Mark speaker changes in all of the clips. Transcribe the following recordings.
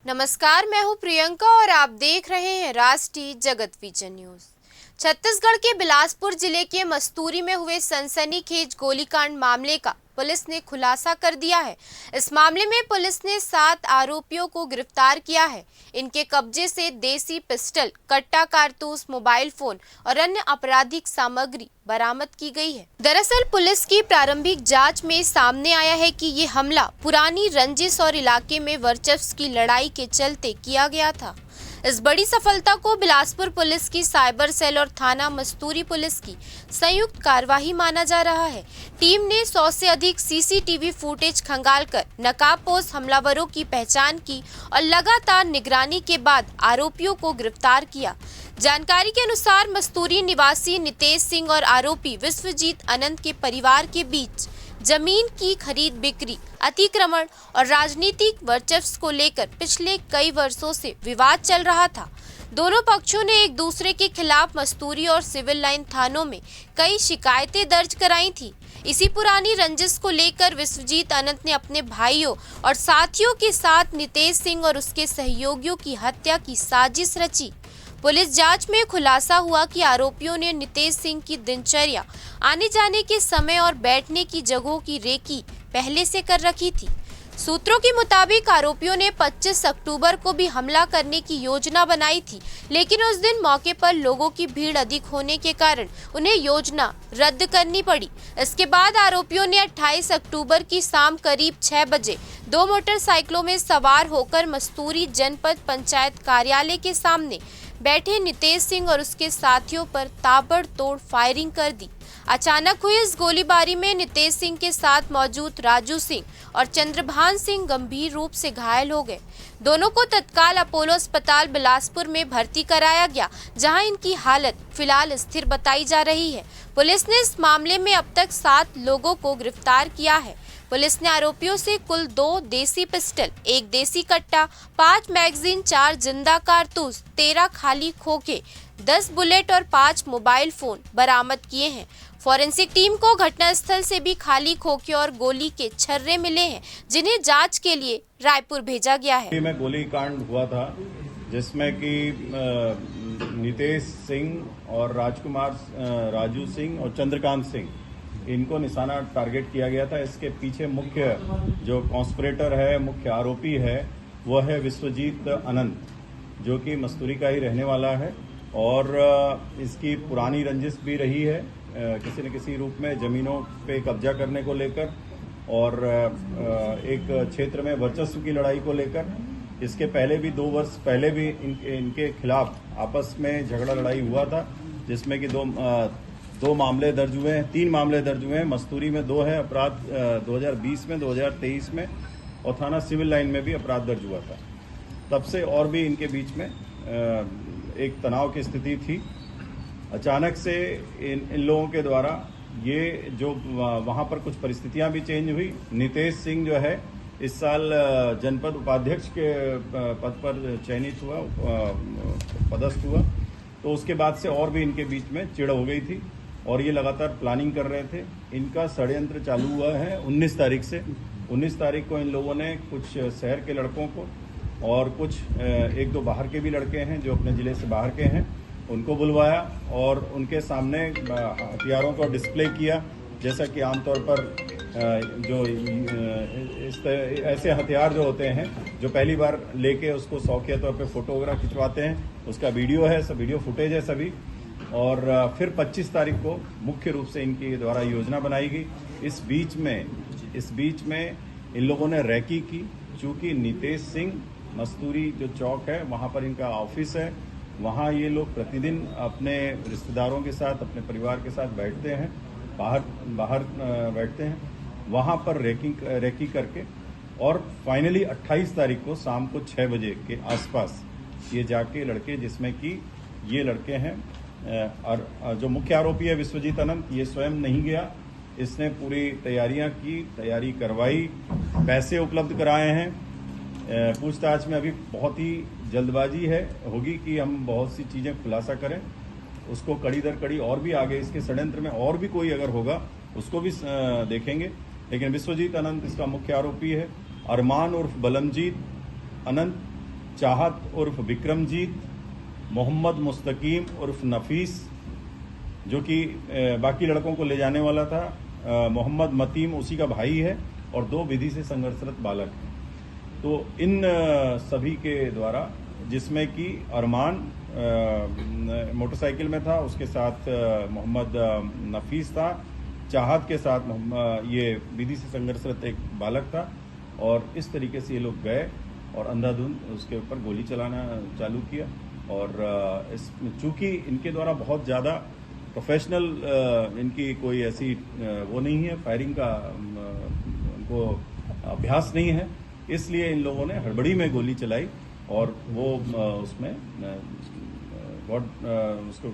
Speaker 1: नमस्कार, मैं हूं प्रियंका और आप देख रहे हैं राष्ट्रीय जगत विजन न्यूज। छत्तीसगढ़ के बिलासपुर जिले के मस्तूरी में हुए सनसनीखेज गोलीकांड मामले का पुलिस ने खुलासा कर दिया है। इस मामले में पुलिस ने 7 आरोपियों को गिरफ्तार किया है। इनके कब्जे से देसी पिस्टल, कट्टा, कारतूस, मोबाइल फोन और अन्य आपराधिक सामग्री बरामद की गई है। दरअसल पुलिस की प्रारंभिक जांच में सामने आया है कि ये हमला पुरानी रंजिश और इलाके में वर्चस्व की लड़ाई के चलते किया गया था। इस बड़ी सफलता को बिलासपुर पुलिस की साइबर सेल और थाना मस्तूरी पुलिस की संयुक्त कार्यवाही माना जा रहा है। टीम ने 100 से अधिक सीसीटीवी फुटेज खंगालकर नकाबपोश हमलावरों की पहचान की और लगातार निगरानी के बाद आरोपियों को गिरफ्तार किया। जानकारी के अनुसार मस्तूरी निवासी नितेश सिंह और आरोपी विश्वजीत अनंत के परिवार के बीच जमीन की खरीद बिक्री, अतिक्रमण और राजनीतिक वर्चस्व को लेकर पिछले कई वर्षों से विवाद चल रहा था। दोनों पक्षों ने एक दूसरे के खिलाफ मस्तूरी और सिविल लाइन थानों में कई शिकायतें दर्ज कराई थी। इसी पुरानी रंजिश को लेकर विश्वजीत अनंत ने अपने भाइयों और साथियों के साथ नितेश सिंह और उसके सहयोगियों की हत्या की साजिश रची। पुलिस जांच में खुलासा हुआ कि आरोपियों ने नितेश सिंह की दिनचर्या, आने जाने के समय और बैठने की जगहों की रेकी पहले से कर रखी थी। सूत्रों के मुताबिक आरोपियों ने 25 अक्टूबर को भी हमला करने की योजना बनाई थी, लेकिन उस दिन मौके पर लोगों की भीड़ अधिक होने के कारण उन्हें योजना रद्द करनी पड़ी। इसके बाद आरोपियों ने 28 अक्टूबर की शाम करीब 6 बजे 2 मोटरसाइकिलों में सवार होकर मस्तूरी जनपद पंचायत कार्यालय के सामने बैठे नितेश सिंह और उसके साथियों पर ताबड़तोड़ फायरिंग कर दी। अचानक हुई इस गोलीबारी में नितेश सिंह के साथ मौजूद राजू सिंह और चंद्रभान सिंह गंभीर रूप से घायल हो गए। दोनों को तत्काल अपोलो अस्पताल बिलासपुर में भर्ती कराया गया, जहां इनकी हालत फिलहाल स्थिर बताई जा रही है। पुलिस ने इस मामले में अब तक 7 लोगों को गिरफ्तार किया है। पुलिस ने आरोपियों से कुल 2 देसी पिस्टल, 1 देसी कट्टा, 5 मैगजीन, 4 जिंदा कारतूस, 13 खाली खोखे, 10 बुलेट और 5 मोबाइल फोन बरामद किए हैं। फॉरेंसिक टीम को घटनास्थल से भी खाली खोखे और गोली के छर्रे मिले हैं, जिन्हें जांच के लिए रायपुर भेजा गया है।
Speaker 2: में गोलीकांड हुआ था जिसमें कि नितेश सिंह और राजू सिंह और चंद्रकांत सिंह, इनको निशाना टारगेट किया गया था। इसके पीछे मुख्य जो कॉन्स्पिरेटर है, मुख्य आरोपी है, वो है विश्वजीत अनंत, जो कि मस्तूरी का ही रहने वाला है और इसकी पुरानी रंजिश भी रही है किसी न किसी रूप में जमीनों पे कब्जा करने को लेकर और एक क्षेत्र में वर्चस्व की लड़ाई को लेकर। इसके पहले भी 2 वर्ष पहले भी इनके खिलाफ आपस में झगड़ा लड़ाई हुआ था, जिसमें कि दो मामले दर्ज हुए हैं, 3 मामले दर्ज हुए हैं। मस्तूरी में 2 है अपराध 2020 में, 2023 में, और थाना सिविल लाइन में भी अपराध दर्ज हुआ था। तब से और भी इनके बीच में एक तनाव की स्थिति थी। अचानक से इन लोगों के द्वारा ये जो वहाँ पर कुछ परिस्थितियां भी चेंज हुई। नितेश सिंह जो है इस साल जनपद उपाध्यक्ष के पद पर चयनित हुआ, पदस्थ हुआ, तो उसके बाद से और भी इनके बीच में चिढ़ हो गई थी और ये लगातार प्लानिंग कर रहे थे। इनका षड्यंत्र चालू हुआ है 19 तारीख से। 19 तारीख को इन लोगों ने कुछ शहर के लड़कों को और कुछ 1-2 बाहर के भी लड़के हैं जो अपने जिले से बाहर के हैं, उनको बुलवाया और उनके सामने हथियारों को डिस्प्ले किया। जैसा कि आमतौर पर जो ऐसे हथियार जो होते हैं, जो पहली बार लेके उसको शौकिया तौर पे फोटो वगैरह खिंचवाते हैं, उसका वीडियो है, सब वीडियो फुटेज है सभी। और फिर 25 तारीख को मुख्य रूप से इनके द्वारा योजना बनाई गई। इस बीच में इन लोगों ने रैकी की। चूंकि नितेश सिंह मस्तूरी जो चौक है वहाँ पर इनका ऑफिस है, वहाँ ये लोग प्रतिदिन अपने रिश्तेदारों के साथ, अपने परिवार के साथ बैठते हैं, बाहर बैठते हैं, वहाँ पर रैकी करके और फाइनली 28 तारीख को शाम को 6 बजे के आसपास ये जाके लड़के, जिसमें कि ये लड़के हैं और जो मुख्य आरोपी है विश्वजीत अनंत, ये स्वयं नहीं गया, इसने पूरी तैयारी करवाई, पैसे उपलब्ध कराए हैं। पूछताछ में अभी बहुत ही जल्दबाजी होगी कि हम बहुत सी चीज़ें खुलासा करें। उसको कड़ी दर कड़ी और भी आगे इसके षड्यंत्र में और भी कोई अगर होगा उसको भी देखेंगे। लेकिन विश्वजीत अनंत इसका मुख्य आरोपी है। अरमान उर्फ बलमजीत अनंत, चाहत उर्फ विक्रमजीत, मोहम्मद मुस्तकीम उर्फ नफीस जो कि बाकी लड़कों को ले जाने वाला था, मोहम्मद मतीम उसी का भाई है, और 2 विधि से संघर्षरत बालक हैं। तो इन सभी के द्वारा, जिसमें कि अरमान मोटरसाइकिल में था, उसके साथ मोहम्मद नफीस था, चाहत के साथ ये विधि से संघर्षरत एक बालक था, और इस तरीके से ये लोग गए और अंधाधुंध उसके ऊपर गोली चलाना चालू किया। और चूंकि इनके द्वारा बहुत ज़्यादा प्रोफेशनल इनकी कोई ऐसी वो नहीं है, फायरिंग का उनको अभ्यास नहीं है, इसलिए इन लोगों ने हड़बड़ी में गोली चलाई, और वो उसमें उसको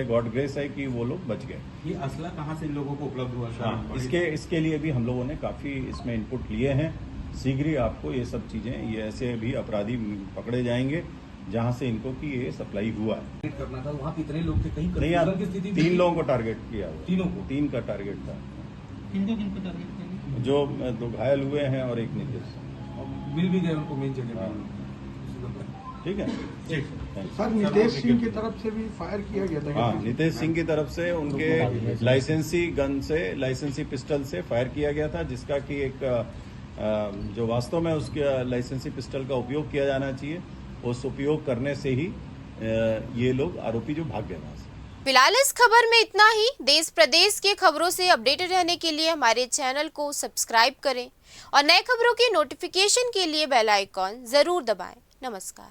Speaker 2: गॉड ग्रेस है कि वो लोग बच गए।
Speaker 3: ये असला कहाँ से इन लोगों को उपलब्ध हुआ?
Speaker 2: हाँ, इसके लिए भी हम लोगों ने काफ़ी इसमें इनपुट लिए हैं। शीघ्र ही आपको ये सब चीज़ें, ये ऐसे भी अपराधी पकड़े जाएंगे जहां से इनको कि ये सप्लाई हुआ है।
Speaker 3: करना था, वहाँ कितने लोग थे? कहीं
Speaker 2: नहीं,
Speaker 3: कंफ्यूजन की स्थिति थी?
Speaker 2: 3 लोगों को टारगेट किया हुआ।
Speaker 3: तीनों को?
Speaker 2: 3 का टारगेट था।
Speaker 4: किनको टारगेट किया?
Speaker 2: जो 2 घायल हुए हैं और 1 नीतीश।
Speaker 3: मिल भी गए उनको मेन जगह
Speaker 2: हाँ।
Speaker 3: पे।
Speaker 2: ठीक है।
Speaker 5: सर, नितेश सिंह की तरफ से भी फायर किया गया था?
Speaker 2: हाँ, नितेश सिंह की तरफ से उनके लाइसेंसी गन से, लाइसेंसी पिस्टल से फायर किया गया था, जिसका कि एक जो वास्तव में उसके लाइसेंसी पिस्टल का उपयोग किया जाना चाहिए, उस उपयोग करने से ही ये लोग आरोपी जो भाग गए वहां से।
Speaker 1: फिलहाल इस खबर में इतना ही। देश प्रदेश के खबरों से अपडेटेड रहने के लिए हमारे चैनल को सब्सक्राइब करें और नए खबरों की नोटिफिकेशन के लिए बेल आइकॉन जरूर दबाएं। नमस्कार।